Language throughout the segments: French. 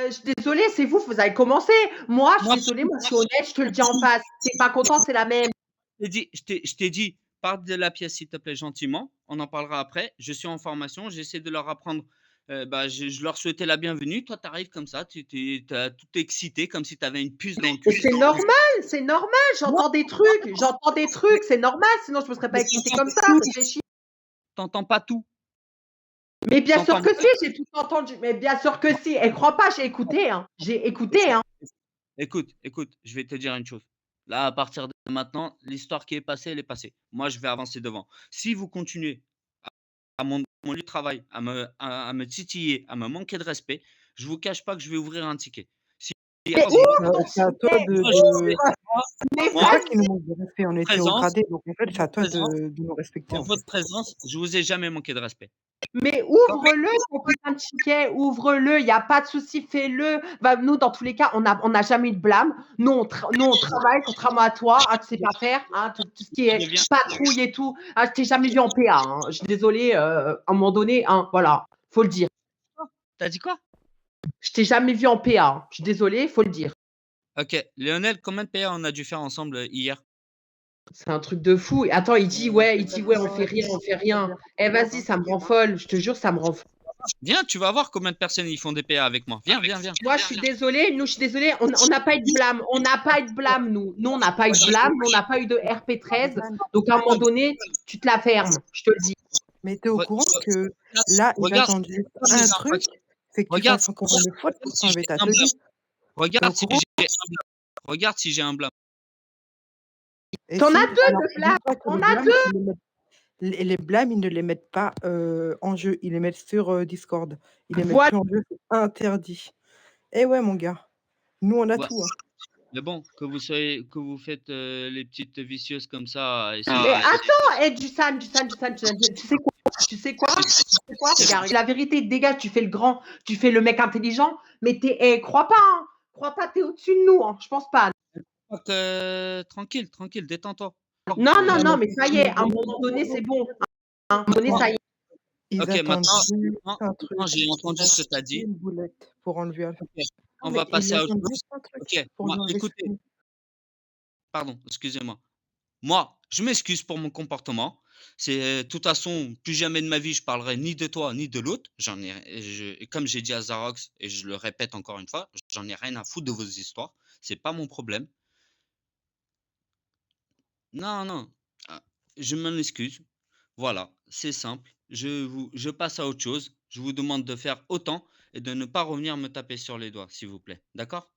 Je suis désolée, c'est vous, vous avez commencé. Moi, je Moi, suis désolée, moi, je suis honnête, je te le dis en face. Tu es pas content, c'est la même. je t'ai dit: «Pars de la pièce, s'il te plaît, gentiment. On en parlera après. Je suis en formation, j'essaie de leur apprendre». Bah, je leur souhaitais la bienvenue. Toi, tu arrives comme ça, tu as tout excité comme si tu avais une puce dans le Mais cul. c'est normal, Non, j'entends des trucs, c'est normal, sinon je me serais pas mais excitée tu comme ça, tout, réfléchis. tu pas tout. Mais bien Tu sûr entends que si, j'ai tout entendu, mais bien sûr que si. Elle croit pas, j'ai écouté, hein. J'ai écouté, Écoute, hein. écoute, je vais te dire une chose. Là, à partir de maintenant, l'histoire qui est passée, elle est passée. Moi, je vais avancer devant. Si vous continuez à mon lieu de travail, à me titiller, à me manquer de respect, je vous cache pas que je vais ouvrir un ticket. Si Mais moi, ouvre C'est ton c'est à toi ticket, moi, je sais, ouvre! moi, Mais c'est moi, toi qui nous vas-y! manques de respect, on était au présence, gradé, donc en fait, c'est à toi présence, de nous respecter, en en fait. votre présence, je vous ai jamais manqué de respect. Mais D'accord? ouvre-le ton putain de ticket, ouvre-le, il y a pas de souci, fais-le. Bah, nous, dans tous les cas, on n'a jamais eu de blâme. Nous, on travaille, contrairement à toi, tu sais pas faire, tout ce qui Je est viens patrouille et tout. Je t'ai jamais vu en PA, hein. Je suis désolée, à un moment donné, voilà, faut le dire. tu as dit quoi? Je t'ai jamais vu en PA, hein. Je suis désolée, faut le dire. OK. Lionel, combien de PA on a dû faire ensemble, hier? C'est un truc de fou. Attends, il dit: «Ouais, on fait rien, on fait rien». Eh vas-y, ça me rend folle, je te jure, ça me rend folle. Viens, tu vas voir combien de personnes ils font des PA avec moi. Viens, viens, viens. Moi, je suis désolée, on n'a pas eu de blâme. On n'a pas eu de blâme, nous. Nous, on n'a pas eu de blâme, nous, on n'a pas eu de RP13. Donc, à un moment donné, tu te la fermes, je te le dis. Mais tu es au Re courant que regarde là, ils regarde attendent juste regarde les un truc, infractions. c'est que tu Regarde fasses encore une faute pour si t'enlever j'ai ta un blâme. tenue. Tu es au Regarde si courant? j'ai un blâme. Regarde si j'ai un blâme. Et T'en as si, deux alors de blâme, dis-toi que on les a blâmes, deux. les blâmes, ils ne les mettent pas, en jeu, ils les mettent sur, Discord. Ils les mettent Voilà. plus en jeu, c'est interdit. Eh ouais, mon gars, nous, on a Ouais, tout, hein. mais bon, que vous faites, les petites vicieuses comme ça, à essayer Mais de attends, Dusan, tu sais quoi? Tu sais quoi? Regarde, la vérité, dégage, tu fais le grand, tu fais le mec intelligent, mais crois pas, hein. Crois pas, t'es au-dessus de nous, hein. Je pense pas. tranquille, tranquille, détends-toi. Non, non, Non, non, mais mais ça y est, à un ils moment donné, c'est bon. À un moment donné, Maintenant ça y est. ils OK, attendent juste un truc, maintenant j'ai qu'ils entendu ce que fassent tu as dit. une boulette pour enlever un OK, non, on mais va ils passer à autre attendent chose. juste un truc OK, pour moi lui enlever écoutez, ses pardon, excusez-moi. Moi, je m'excuse pour mon comportement. C'est de toute façon, plus jamais de ma vie, je parlerai ni de toi, ni de l'autre. Et comme j'ai dit à Zarox, et je le répète encore une fois, j'en ai rien à foutre de vos histoires. C'est pas mon problème. Non, non, ah, je m'en excuse. Voilà, c'est simple. Je passe à autre chose. Je vous demande de faire autant et de ne pas revenir me taper sur les doigts, s'il vous plaît. D'accord?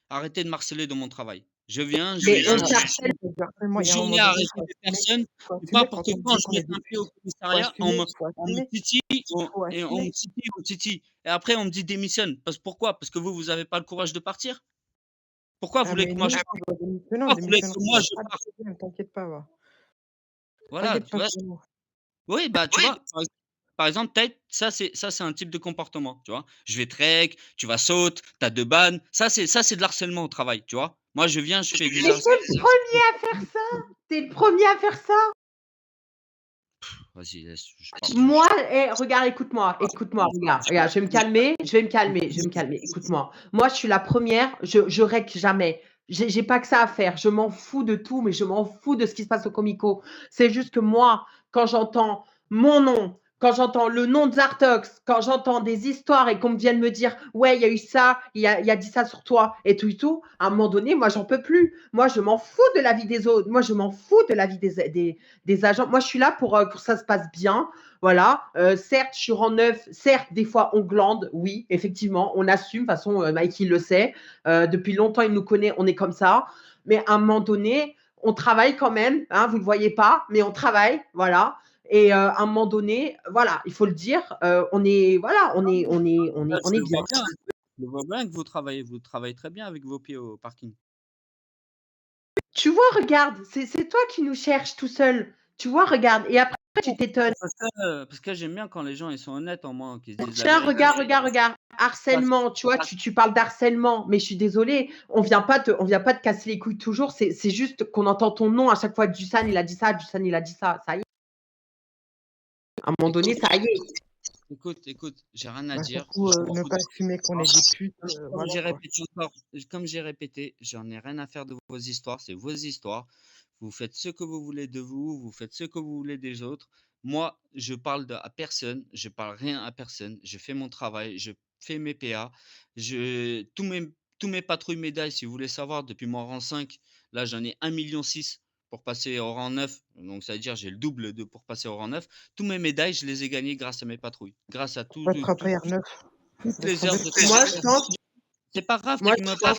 Arrêtez de m'harceler dans mon travail. Je Mais on viens, je t'harcèle. du harcèlement une et à un journée moment à donné, arrêter des personnes, ou pas pour quand que on quand dit je qu'on est mette des un pied au faut commissariat, assumer, faut on me assumer, titille, faut assumer. on titille et après on me dit: «Démissionne». Pourquoi? Parce que vous avez pas le courage de partir? Pourquoi vous Ah voulez mais que moi nous, je tu parte? dois démissionner, on Pourquoi vous voulez que démissionnera, il y moi a je pas de parte? problème, t'inquiète pas, va. Voilà, T'inquiète tu pas vois? pour nous. Oui, bah, tu vois? Par exemple, peut-être, ça c'est un type de comportement, tu vois? Je vais te rec, tu vas saute, tu as 2 bannes, ça c'est de l'harcèlement au travail, tu vois? Moi je viens, je fais du Mais harcèlement. t'es le premier à faire ça. T'es le premier à faire ça. Vas-y, laisse, je parle Moi, regarde, écoute-moi, regarde, je vais me calmer, écoute-moi. Moi, je suis la première, je règle jamais. J'ai pas que ça à faire. Je m'en fous de tout, mais je m'en fous de ce qui se passe au Comico. C'est juste que moi, quand j'entends mon nom, quand j'entends le nom de Zartox, quand j'entends des histoires et qu'on me vienne me dire: «Ouais, il y a eu ça, il a dit ça sur toi» et tout, à un moment donné, moi, j'en peux plus. Moi, je m'en fous de la vie des autres. Moi, je m'en fous de la vie des agents. Moi, je suis là pour que ça se passe bien. Voilà, certes, je suis en neuf, certes, des fois, on glande, oui, effectivement, on assume, de toute façon, Mike, il le sait, depuis longtemps, il nous connaît, on est comme ça, mais à un moment donné, on travaille quand même, hein, vous ne le voyez pas, mais on travaille, voilà, et à un moment donné, voilà, il faut le dire, on est, voilà, on je est le bien. vois bien, je le vois bien que vous travaillez très bien avec vos pieds au parking. Tu vois, regarde, c'est toi qui nous cherches tout seul, tu vois, regarde, et après, tu t'étonnes. Parce que j'aime bien quand les gens ils sont honnêtes en moi, qu'ils se disent la Tiens, vérité. regarde, harcèlement, tu vois, tu parles d'harcèlement, mais je suis désolée, on vient pas te casser les couilles toujours, c'est juste qu'on entend ton nom à chaque fois, Dusan il a dit ça, Dusan il a dit ça, ça y est, à un moment donné, ça y est. Écoute, j'ai rien à Bah, dire. surtout, Je m'en ne fous pas de assumer qu'on vos est des histoires. putes, Comme voilà j'ai quoi. répété encore, comme j'ai répété, j'en ai rien à faire de vos histoires, c'est vos histoires. Vous faites ce que vous voulez de vous, vous faites ce que vous voulez des autres. Moi, je parle à personne, je parle rien à personne. Je fais mon travail, je fais mes PA. Tous mes patrouilles médailles, si vous voulez savoir, depuis mon rang 5, là, j'en ai 1,6 million pour passer au rang 9. Donc, ça veut dire j'ai le double pour passer au rang 9. Tous mes médailles, je les ai gagnées grâce à mes patrouilles, grâce à Va te rappeler R9, toutes laisse les tomber heures de Moi, travail. je pense C'est pas grave, moi, tu je me pense passes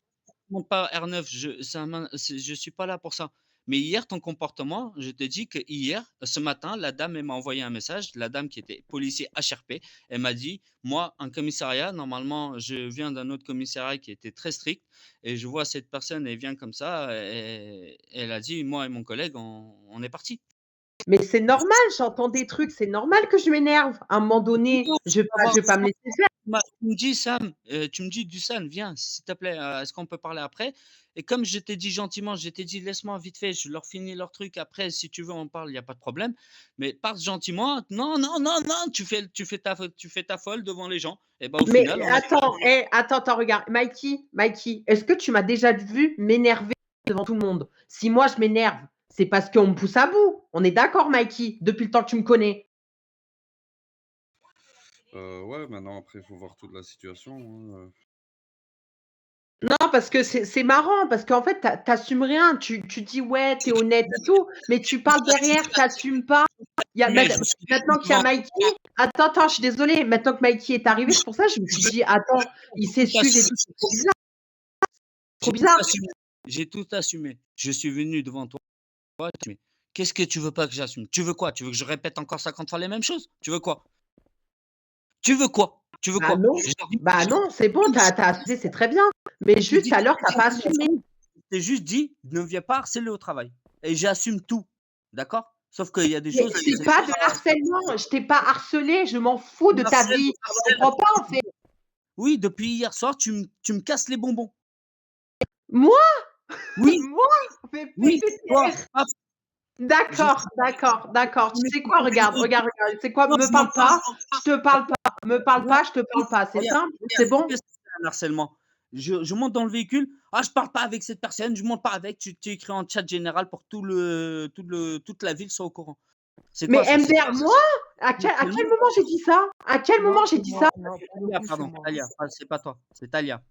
mon pas R9, je suis pas là pour ça. Mais hier, ton comportement, je te dis que hier, ce matin, la dame, elle m'a envoyé un message, la dame qui était policier HRP, elle m'a dit: «Moi, un commissariat, normalement, je viens d'un autre commissariat qui était très strict et je vois cette personne, elle vient comme ça», et elle a dit: «Moi et mon collègue, on est partis». mais c'est normal, j'entends des trucs, c'est normal que je m'énerve. À un moment donné, Non, je vais pas je vais pas me laisser faire. Tu me dis: «Sam, tu me dis: «Dusan, viens, s'il te plaît, est-ce qu'on peut parler après?» Et comme je t'ai dit gentiment, je t'ai dit: «Laisse-moi vite fait, je leur finis leur truc, après si tu veux on parle, il y a pas de problème». Mais parle gentiment. Non, non, non, non, tu fais ta folle devant les gens et bah, au Mais final, on a attends, regarde, Mikey, est-ce que tu m'as déjà vu m'énerver devant tout le monde? Si moi je m'énerve, c'est parce qu'on me pousse à bout. On est d'accord, Mikey, depuis le temps que tu me connais? Ouais, maintenant, après, il faut voir toute la situation, hein. Non, parce que c'est marrant, parce qu'en fait, tu assumes rien. Tu dis: «Ouais, tu es honnête et tout», mais tu parles derrière, tu assumes pas. Il y a mais mad je suis Maintenant qu'il y a devant Mikey, attends, je suis désolée, maintenant que Mikey est arrivé, c'est pour ça que je me suis dit: «Attends, il tout s'excuse et assumé, tout, c'est trop bizarre, trop j'ai tout bizarre». assumé, j'ai tout assumé. Je suis venu devant toi, mais qu'est-ce que tu veux pas que j'assume? Tu veux quoi? Tu veux que je répète encore 50 fois les mêmes choses? Tu veux quoi? Tu veux quoi? Tu veux Bah quoi? non, bah non, c'est bon, tu as assumé, c'est très bien. Mais Je t'ai juste dit tout à l'heure, tu as pas assumé. je t'ai juste dit: «Ne viens pas harceler au travail» et j'assume tout, d'accord? Sauf qu'il y a des Mais choses, c'est pas de harcèlement, je t'ai pas harcelé, je m'en fous tu de ta harcèles vie. au Je travail. comprends pas en fait. Oui, depuis hier soir, tu me casses les bonbons. Moi? Oui, Moi? Fais oui, toi, taire. hop, je D'accord, d'accord, d'accord. Tu sais quoi? Regarde, tu sais quoi? non, Me je m'en parle pas. pas, je te parle pas. Me parle Non, pas, je te parle pas. C'est regarde, simple? C'est regarde, bon? qu'est-ce que c'est un harcèlement? Je monte dans le véhicule: «Ah, je parle pas avec cette personne, je monte pas avec», tu écris en chat général pour toute la ville soit au courant. C'est Mais quoi ça? C'est MDR, moi? du À quel harcèlement? moment j'ai dit ça? À quel Non, moment j'ai c'est dit moi, ça? non, pour le Talia, coup, c'est pardon, moi. Talia, c'est pas toi, c'est Talia.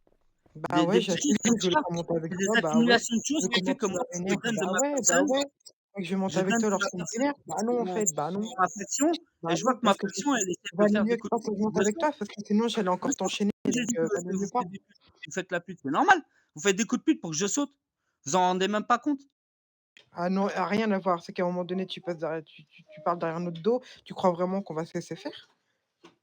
Bah Des ouais, petites j'assume choses que comme je voulais ça, pas monter avec c'est des toi, bah ouais. accumulations de choses Mais qui comment fait que tu moi, vas je m'énerver? donne de ma Bah personne, ouais. Que je vais monter je avec donne toi de ma lorsqu'on personne m'énerve? Bah non, en mon fait, bah non. mon affection Bah et je vois non, que ma parce que affection, elle essaie de valait faire des mieux que coups pas que je monte de avec soir. toi, parce que sinon j'allais Bien encore sûr, t'enchaîner, j'ai donc dit que valait vous mieux pas. faites des putes, vous faites la pute, c'est normal. Vous faites des coups de pute pour que je saute. Vous en rendez même pas compte. Ah non, ah, rien à voir. C'est qu'à un moment donné, tu passes derrière, tu parles derrière notre dos. Tu crois vraiment qu'on va se laisser faire?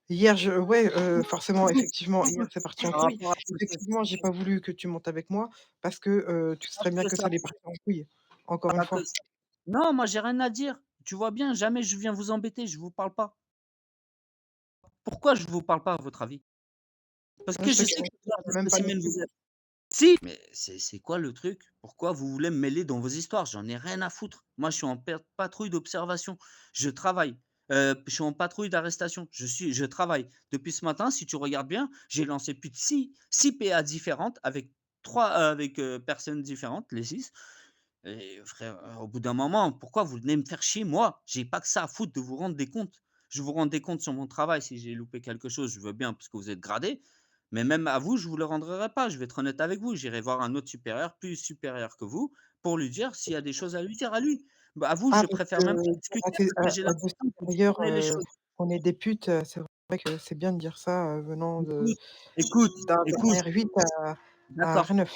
Hier, ouais, forcément, effectivement, hier, c'est parti en Par couille. rapport à ce que c'est. Effectivement, j'ai pas voulu que tu montes avec moi parce que, tu sais Pas très bien que que ça, ça allait partir en couille, encore une pas que fois. ça. Non, moi j'ai rien à dire. Tu vois bien, jamais je viens vous embêter, je vous parle pas. Pourquoi je vous parle pas à votre avis? Parce Hein, que je te je sais que garantis, vous êtes j'en un ai même pas non spécimen, plus. vous êtes. Si, mais c'est quoi le truc? Pourquoi vous voulez me mêler dans vos histoires? J'en ai rien à foutre. Moi, je suis en patrouille d'observation. Je travaille. Je suis en patrouille d'arrestation. Je travaille. Depuis ce matin, si tu regardes bien, j'ai lancé plus de six PA différentes avec personnes différentes, les 6. Et frère, au bout d'un moment, pourquoi vous venez me faire chier moi? J'ai pas que ça à foutre de vous rendre des comptes. Je vous rends des comptes sur mon travail si j'ai loupé quelque chose, je veux bien parce que vous êtes gradé, mais même à vous, je vous le rendrai pas. Je vais être honnête avec vous. J'irai voir un autre supérieur, plus supérieur que vous, pour lui dire s'il y a des choses à lui dire à lui. Bah, à vous, Ah, je parce préfère que même pas discuter parce que j'ai à 2 l'impression que vous supérieurs, comprenez les choses. on est des putes, c'est vrai que c'est bien de dire ça, venant de Écoute, écoute, d'un écoute, R8 à d'accord. R9.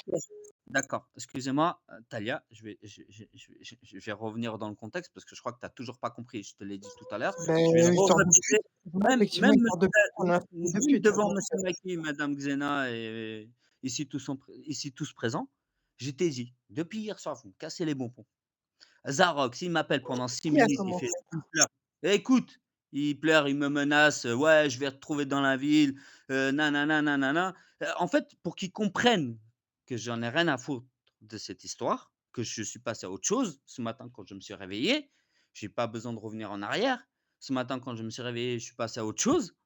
D'accord, excusez-moi, Talia, je vais revenir dans le contexte parce que je crois que tu as toujours pas compris, je te l'ai dit tout à l'heure. Je vais le Beh, histoire de re-répéter, pute. Ouais, même effectivement, même histoire de monsieur pute, on est un truc de même pute, devant donc monsieur Maki, madame Xena et ici tous présents, je t'ai dit: «Depuis hier soir, vous me cassez les bonbons». Zarox, il m'appelle pendant 6 qui a minutes, commencé? il pleure. Écoute, il pleure, il me menace, «Ouais, je vais te retrouver dans la ville, nanana, nanana». En fait, pour qu'il comprenne que j'en ai rien à foutre de cette histoire, que je suis passé à autre chose, ce matin quand je me suis réveillé, j'ai pas besoin de revenir en arrière. Ce matin quand je me suis réveillé, je suis passé à autre chose.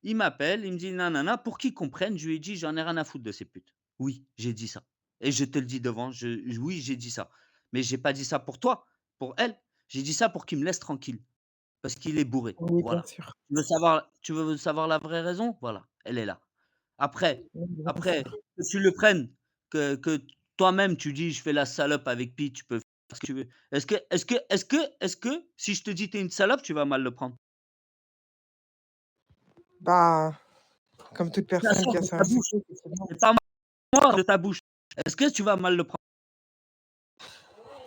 Il m'appelle, il me dit: «Nanana», pour qu'ils comprennent, je lui ai dit: «J'en ai rien à foutre de ces putes». Oui, j'ai dit ça et je te le dis devant, oui, j'ai dit ça. Mais j'ai pas dit ça pour toi, pour elle. J'ai dit ça pour qu'il me laisse tranquille, parce qu'il est bourré. Oui, bien Voilà. sûr. Tu veux savoir la vraie raison? Voilà, elle est là. Après Oui, bien après sûr. que tu le prennes, que toi-même tu dis: «Je fais la salope avec Pi», tu peux faire ce que tu veux. Est-ce que si je te dis: «Tu es une salope», tu vas mal le prendre? Bah, comme toute Ça personne sort qui a de son ta bouche, insecte, effectivement. c'est pas moi de ta bouche. Est-ce que tu vas mal le prendre?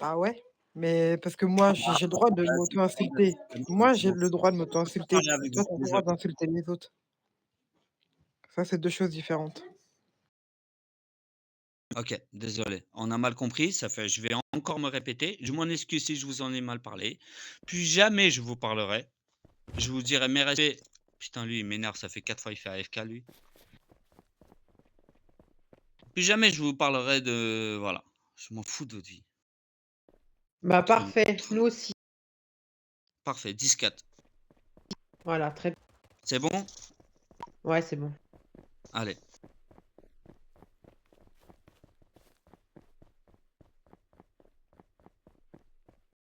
Bah ouais, mais parce que moi, j'ai le droit de C'est pas m'auto-insulter. c'est la même Moi, chose, j'ai donc le droit de je peux pas m'auto-insulter. parler avec Toi, vous, tu as le droit désolé. d'insulter les autres. Ça, c'est 2 choses différentes. OK, désolé, on a mal compris, je vais encore me répéter, je m'en excuse si je vous en ai mal parlé. Plus jamais je vous parlerai. Je vous dirai mes respects. Putain, lui, il m'énerve, ça fait 4 fois il fait AFK lui. Plus jamais je vous parlerai de voilà, je m'en fous de votre vie. Bah, Entre nous. parfait, nous aussi. Parfait, 10-4. Voilà, très C'est bon? ouais, c'est bon. Allez.